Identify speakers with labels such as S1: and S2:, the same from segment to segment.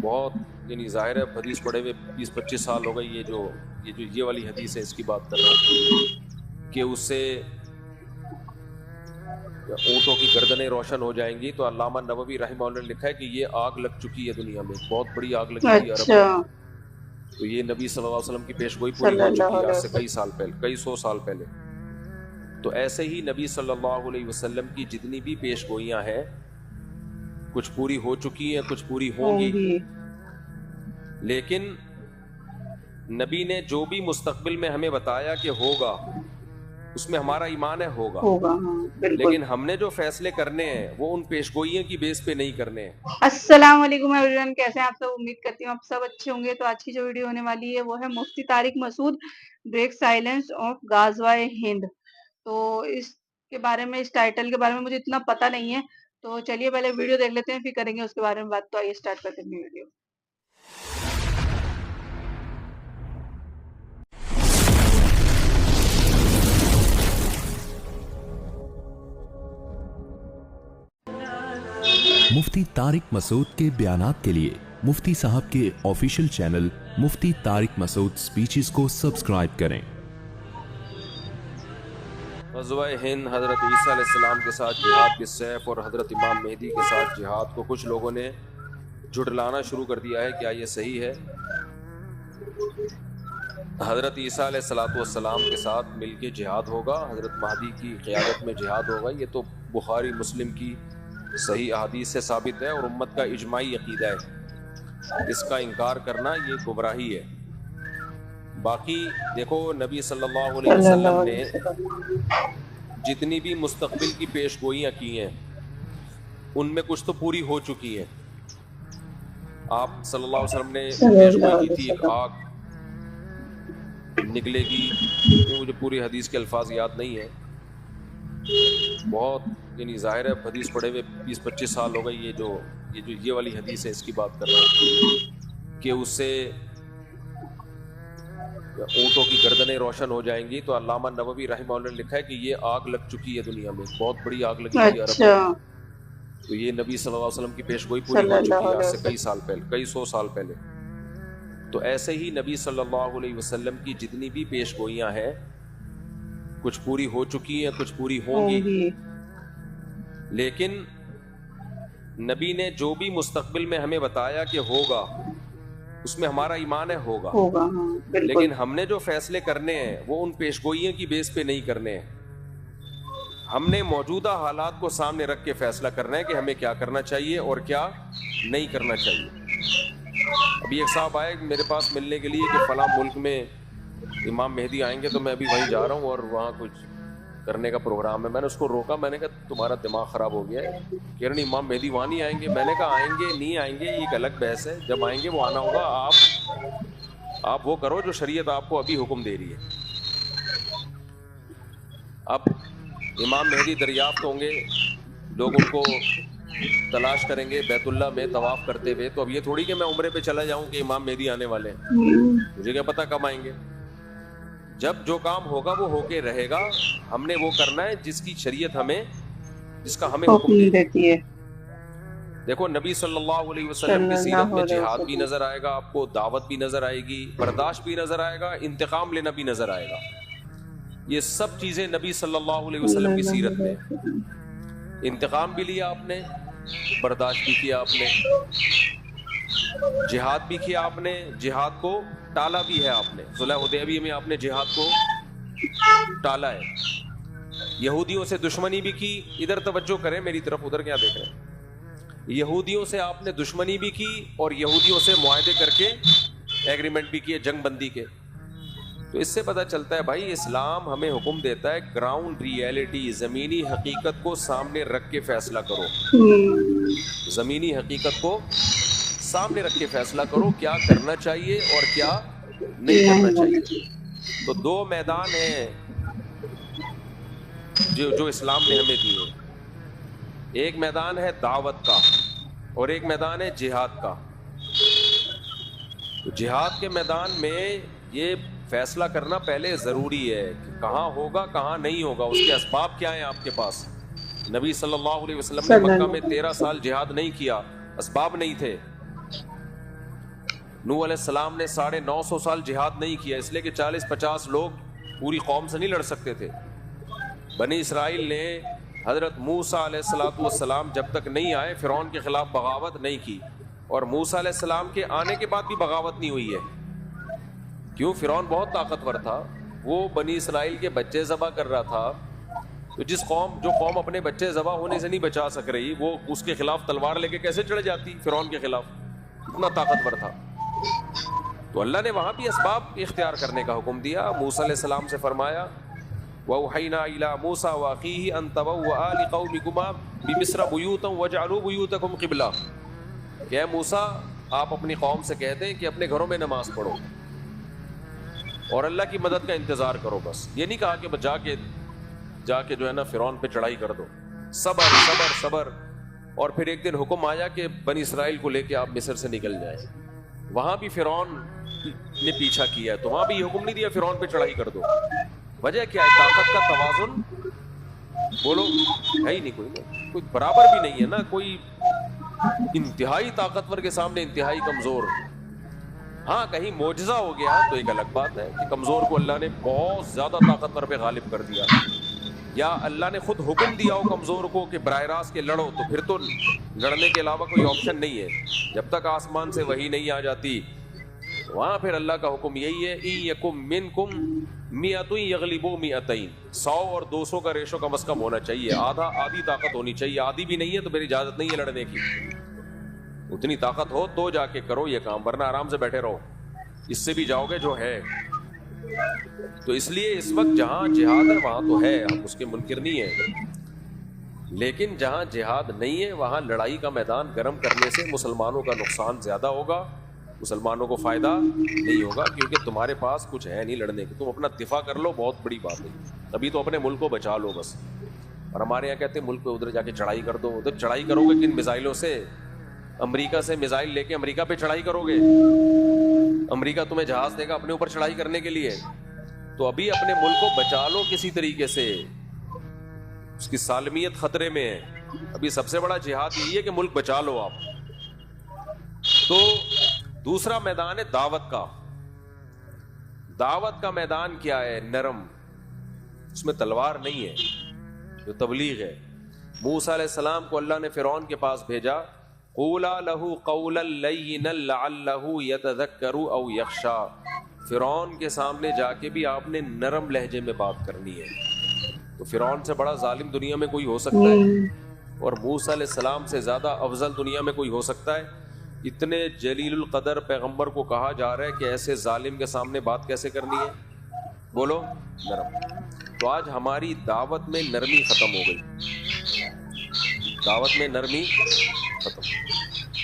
S1: بہت یعنی ظاہر ہے حدیث پڑھے ہوئے 20-25 سال ہو گئے. یہ والی حدیث ہے اس کی بات کر رہا ہوں کہ اس سے اونٹوں کی گردنیں روشن ہو جائیں گی. تو علامہ نووی رحمہ اللہ نے لکھا ہے کہ یہ آگ لگ چکی ہے دنیا میں, بہت بڑی آگ لگی تھی عرب میں. تو یہ نبی صلی اللہ علیہ وسلم کی پیش گوئی پوری ہو چکی ہے آج سے کئی سال پہلے, کئی سو سال پہلے. تو ایسے ہی نبی صلی اللہ علیہ وسلم کی جتنی بھی پیش گوئیاں ہیں کچھ پوری ہو چکی ہیں, کچھ پوری ہوں گی. لیکن نبی نے جو بھی مستقبل میں ہمیں بتایا کہ ہوگا اس میں ہمارا ایمان ہے ہوگا. لیکن ہم نے جو فیصلے کرنے ہیں وہ ان پیشگوئیوں کی بیس پہ نہیں کرنے ہیں.
S2: السلام علیکم ایوری ون, کیسے ہیں آپ سب؟ امید کرتی ہوں آپ سب اچھے ہوں گے. تو آج کی جو ویڈیو ہونے والی ہے وہ ہے مفتی طارق مسعود بریک سائلنس آف غزوہ ہند. تو اس کے بارے میں, اس ٹائٹل کے بارے میں مجھے اتنا پتہ نہیں ہے, تو چلیے پہلے ویڈیو دیکھ لیتے ہیں پھر کریں گے اس کے بارے میں بات. تو آئیے اسٹارٹ کرتے ہیں ویڈیو.
S3: مفتی طارق مسعود کے بیانات کے لیے مفتی صاحب کے آفیشیل چینل مفتی طارق مسعود سپیچز کو سبسکرائب کریں.
S1: غزوہ ہند, حضرت عیسیٰ علیہ السلام کے ساتھ جہاد بالسیف اور حضرت امام مہدی کے ساتھ جہاد کو کچھ لوگوں نے جھٹلانا شروع کر دیا ہے. کیا یہ صحیح ہے؟ حضرت عیسیٰ علیہ السلام کے ساتھ مل کے جہاد ہوگا, حضرت مہدی کی قیادت میں جہاد ہوگا. یہ تو بخاری مسلم کی صحیح احادیث سے ثابت ہے اور امت کا اجماعی عقیدہ ہے. اس کا انکار کرنا یہ گمراہی ہے. باقی دیکھو نبی صلی اللہ علیہ وسلم نے جتنی بھی مستقبل کی پیش گوئیاں کی ہیں ان میں کچھ تو پوری ہو چکی ہیں. آپ صلی اللہ علیہ وسلم نے پیش گوئی کی تھی ایک آگ نکلے گی, مجھے پوری حدیث کے الفاظ یاد نہیں ہیں. بہت یعنی ظاہر ہے حدیث پڑھے ہوئے 20-25 سال ہو گئے. یہ والی حدیث ہے اس کی بات کر رہا ہوں کہ اس سے اونٹوں کی گردنیں روشن ہو جائیں گی. تو علامہ نووی رحمہ اللہ نے لکھا ہے کہ یہ آگ لگ چکی ہے دنیا میں, بہت بڑی آگ لگی تھی عرب میں. تو یہ نبی صلی اللہ علیہ وسلم کی پیش گوئی پوری ہو چکی ہے آج سے کئی سال پہلے, کئی سو سال پہلے. تو ایسے ہی نبی صلی اللہ علیہ وسلم کی جتنی بھی پیش گوئیاں ہیں کچھ پوری ہو چکی ہیں, کچھ پوری ہوں گی. لیکن نبی نے جو بھی مستقبل میں ہمیں بتایا کہ ہوگا اس میں ہمارا ایمان ہے ہوگا. لیکن ہم نے جو فیصلے کرنے ہیں وہ ان پیشگوئیوں کی بیس پہ نہیں کرنے ہیں. ہم نے موجودہ حالات کو سامنے رکھ کے فیصلہ کرنا ہے کہ ہمیں کیا کرنا چاہیے اور کیا نہیں کرنا چاہیے. ابھی ایک صاحب آئے میرے پاس ملنے کے لیے کہ فلاں ملک میں امام مہدی آئیں گے, تو میں ابھی وہیں جا رہا ہوں اور وہاں کچھ کرنے کا پروگرام ہے. میں نے اس کو روکا, میں نے کہا تمہارا دماغ خراب ہو گیا ہے, کہہ رہے امام مہدی وہاں نہیں آئیں گے. میں نے کہا آئیں گے نہیں آئیں گے یہ ایک الگ بحث ہے, جب آئیں گے وہ آنا ہوگا. آپ وہ کرو جو شریعت آپ کو ابھی حکم دے رہی ہے. اب امام مہدی دریافت ہوں گے, لوگ ان کو تلاش کریں گے بیت اللہ میں طواف کرتے ہوئے. تو اب یہ تھوڑی کہ میں عمرے پہ چلا جاؤں کہ امام مہدی آنے والے ہیں, مجھے کیا پتا کب آئیں گے. جب جو کام ہوگا وہ ہو کے رہے گا. ہم نے وہ کرنا ہے جس کی شریعت جس کا ہمیں حکم دیتی ہے. دیکھو نبی صلی اللہ علیہ وسلم کی سیرت میں جہاد بھی نظر آئے گا آپ کو, دعوت بھی نظر آئے گی, برداشت بھی نظر آئے گا, انتقام لینا بھی نظر آئے گا. یہ سب چیزیں نبی صلی اللہ علیہ وسلم کی سیرت میں. انتقام بھی لیا آپ نے, برداشت بھی کیا آپ نے, جہاد بھی کیا آپ نے, جہاد کو ٹالا بھی ہے آپ نے. صلح حدیبیہ میں آپ نے جہاد کو ٹالا ہے. یہودیوں سے دشمنی بھی کی. ادھر توجہ کریں میری طرف, ادھر کیا دیکھ رہے ہیں. یہودیوں سے آپ نے دشمنی بھی کی اور یہودیوں سے معاہدے کر کے ایگریمنٹ بھی کیے, جنگ بندی کے. تو اس سے پتہ چلتا ہے بھائی اسلام ہمیں حکم دیتا ہے گراؤنڈ ریئلٹی, زمینی حقیقت کو سامنے رکھ کے فیصلہ کرو. زمینی حقیقت کو سامنے رکھ کے فیصلہ کرو کیا کرنا چاہیے اور کیا نہیں کرنا چاہیے. تو دو میدان ہیں جو اسلام نے ہمیں دیے. ایک میدان ہے دعوت کا اور ایک میدان ہے جہاد کا. تو جہاد کے میدان میں یہ فیصلہ کرنا پہلے ضروری ہے کہ کہاں ہوگا کہاں نہیں ہوگا, اس کے اسباب کیا ہیں آپ کے پاس. نبی صلی اللہ علیہ وسلم نے مکہ میں 13 سال جہاد نہیں کیا, اسباب نہیں تھے. نوح علیہ السلام نے 950 سال جہاد نہیں کیا، اس لیے کہ 40-50 لوگ پوری قوم سے نہیں لڑ سکتے تھے۔ بنی اسرائیل نے حضرت موسیٰ علیہ السلام جب تک نہیں آئے فرعون کے خلاف بغاوت نہیں کی، اور موسیٰ علیہ السلام کے آنے کے بعد بھی بغاوت نہیں ہوئی ہے۔ کیوں؟ فرعون بہت طاقتور تھا، وہ بنی اسرائیل کے بچے ذبح کر رہا تھا، تو جو قوم اپنے بچے ذبح ہونے سے نہیں بچا سک رہی، وہ اس کے خلاف تلوار لے کے کیسے چڑھ جاتی فرعون کے خلاف؟ اتنا طاقتور تھا۔ تو اللہ نے وہاں بھی اسباب اختیار کرنے کا حکم دیا۔ موسیٰ علیہ السلام سے فرمایا وَأَوْحَيْنَا إِلَىٰ مُوسَىٰ وَأَخِيهِ أَن تَبَوَّآ لِقَوْمِكُمَا بِمِصْرَ بُيُوتًا وَاجْعَلُوا بُيُوتَكُمْ قِبْلَةً کہ اے موسیٰ آپ اپنی قوم سے کہہ دیں کہ اپنے گھروں میں نماز پڑھو اور اللہ کی مدد کا انتظار کرو۔ بس یہ نہیں کہا کہ جا کے جو ہے نا فرعون پہ چڑھائی کر دو، صبر صبر صبر۔ اور پھر ایک دن حکم آیا کہ بنی اسرائیل کو لے کے آپ مصر سے نکل جائیں۔ وہاں بھی فرعون نے پیچھا کیا ہے، تو وہاں بھی یہ حکم نہیں دیا فرعون پہ چڑھائی کر دو۔ وجہ کیا ہے؟ طاقت کا توازن بولو ہے ہی نہیں، کوئی برابر بھی نہیں ہے نا، کوئی انتہائی طاقتور کے سامنے انتہائی کمزور۔ ہاں کہیں معجزہ ہو گیا تو ایک الگ بات ہے کہ کمزور کو اللہ نے بہت زیادہ طاقتور پہ غالب کر دیا، یا اللہ نے خود حکم دیا ہو کمزور کو کہ براہ راست کے لڑو، تو پھر تو لڑنے کے علاوہ کوئی آپشن نہیں ہے۔ جب تک آسمان سے وحی نہیں آ جاتی وہاں پھر اللہ کا حکم یہی ہے اِن یکم منکم مئۃ یغلبوا مئتین، 100 اور 200 کا ریشو کم از کم ہونا چاہیے، آدھی طاقت ہونی چاہیے۔ آدھی بھی نہیں ہے تو میری اجازت نہیں ہے لڑنے کی۔ اتنی طاقت ہو تو جا کے کرو یہ کام، ورنہ آرام سے بیٹھے رہو، اس سے بھی جاؤ گے جو ہے۔ تو اس لیے اس وقت جہاں جہاد ہے وہاں تو ہے، ہم اس کے منکر نہیں ہیں، لیکن جہاں جہاد نہیں ہے وہاں لڑائی کا میدان گرم کرنے سے مسلمانوں کا نقصان زیادہ ہوگا، مسلمانوں کو فائدہ نہیں ہوگا، کیونکہ تمہارے پاس کچھ ہے نہیں لڑنے کی۔ تم اپنا دفاع کر لو، بہت بڑی بات ہے، ابھی تو اپنے ملک کو بچا لو بس۔ اور ہمارے یہاں کہتے ہیں ملک پہ ادھر جا کے چڑھائی کر دو۔ ادھر چڑھائی کرو گے کن میزائلوں سے؟ امریکہ سے میزائل لے کے امریکہ پہ چڑھائی کرو گے؟ امریکہ تمہیں جہاز دے گا اپنے اوپر چڑھائی کرنے کے لیے؟ تو ابھی اپنے ملک کو بچا لو کسی طریقے سے، اس کی سالمیت خطرے میں ہے۔ ابھی سب سے بڑا جہاد یہی ہے کہ ملک بچا لو آپ۔ تو دوسرا میدان ہے دعوت کا۔ دعوت کا میدان کیا ہے؟ نرم، اس میں تلوار نہیں ہے، جو تبلیغ ہے۔ موسیٰ علیہ السلام کو اللہ نے فرعون کے پاس بھیجا، قولا لہ قولا لینا لعلہ یتذکر او یخشی۔ فرعون کے سامنے جا کے بھی آپ نے نرم لہجے میں بات کرنی ہے۔ تو فرعون سے بڑا ظالم دنیا میں کوئی ہو سکتا ہے؟ اور موسیٰ علیہ السلام سے زیادہ افضل دنیا میں کوئی ہو سکتا ہے؟ اتنے جلیل القدر پیغمبر کو کہا جا رہا ہے کہ ایسے ظالم کے سامنے بات کیسے کرنی ہے؟ بولو نرم۔ تو آج ہماری دعوت میں نرمی ختم ہو گئی، دعوت میں نرمی ختم۔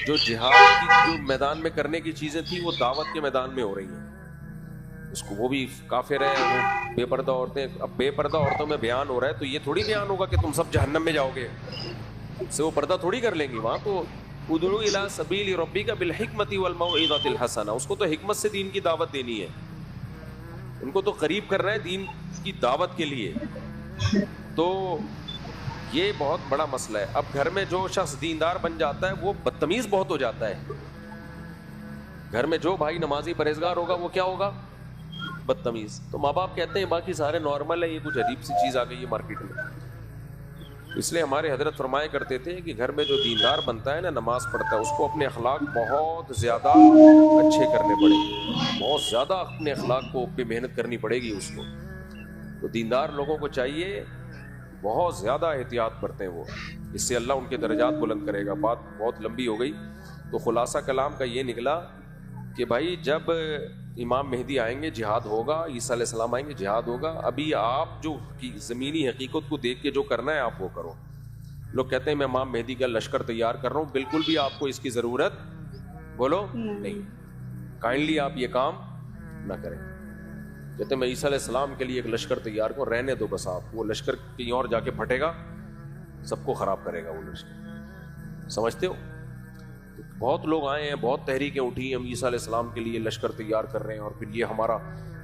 S1: جو جہاد کی جو میدان میں کرنے کی چیزیں تھیں وہ دعوت کے میدان میں ہو رہی ہیں۔ اس کو وہ بھی کافر ہے، وہ بے پردہ عورتیں۔ اب بے پردہ عورتوں میں بیان ہو رہا ہے تو یہ تھوڑی بیان ہوگا کہ تم سب جہنم میں جاؤ گے، اس سے وہ پردہ تھوڑی کر لیں گی۔ وہاں تو ادعو الی سبیل ربک بالحکمۃ والموعظۃ الحسنہ، اس کو تو حکمت سے دین کی دعوت دینی ہے، ان کو تو قریب کر رہا ہے دین کی دعوت کے لیے۔ تو یہ بہت بڑا مسئلہ ہے۔ اب گھر میں جو شخص دیندار بن جاتا ہے وہ بدتمیز بہت ہو جاتا ہے۔ گھر میں جو بھائی نمازی پرہیزگار ہوگا وہ کیا ہوگا؟ بدتمیز۔ تو ماں باپ کہتے ہیں باقی سارے نارمل ہیں، یہ کچھ عجیب سی چیز آ گئی ہے مارکیٹ میں۔ اس لیے ہمارے حضرت فرمایا کرتے تھے کہ گھر میں جو دیندار بنتا ہے نا، نماز پڑھتا ہے، اس کو اپنے اخلاق بہت زیادہ اچھے کرنے پڑیں گے، بہت زیادہ اپنے اخلاق کو پہ محنت کرنی پڑے گی اس کو۔ تو دیندار لوگوں کو چاہیے بہت زیادہ احتیاط برتیں وہ، اس سے اللہ ان کے درجات بلند کرے گا۔ بات بہت لمبی ہو گئی، تو خلاصہ کلام کا یہ نکلا کہ بھائی جب امام مہدی آئیں گے جہاد ہوگا، عیسیٰ علیہ السلام آئیں گے جہاد ہوگا۔ ابھی آپ جو زمینی حقیقت کو دیکھ کے جو کرنا ہے آپ وہ کرو۔ لوگ کہتے ہیں میں امام مہدی کا لشکر تیار کر رہا ہوں، بالکل بھی آپ کو اس کی ضرورت بولو نہیں۔ کائنڈلی آپ یہ کام نہ کریں۔ کہتے ہیں میں عیسیٰ علیہ السلام کے لیے ایک لشکر تیار کروں، رہنے دو بس آپ، وہ لشکر کہیں اور جا کے پھٹے گا، سب کو خراب کرے گا وہ لشکر، سمجھتے ہو؟ بہت لوگ آئے ہیں، بہت تحریکیں اٹھی، ہم عیسیٰ علیہ السلام کے لیے لشکر تیار کر رہے ہیں، اور پھر یہ ہمارا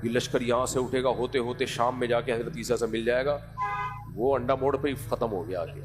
S1: یہ لشکر یہاں سے اٹھے گا، ہوتے ہوتے شام میں جا کے حضرت عیسیٰ سے مل جائے گا۔ وہ انڈا موڑ پہ ہی ختم ہو گیا آگے۔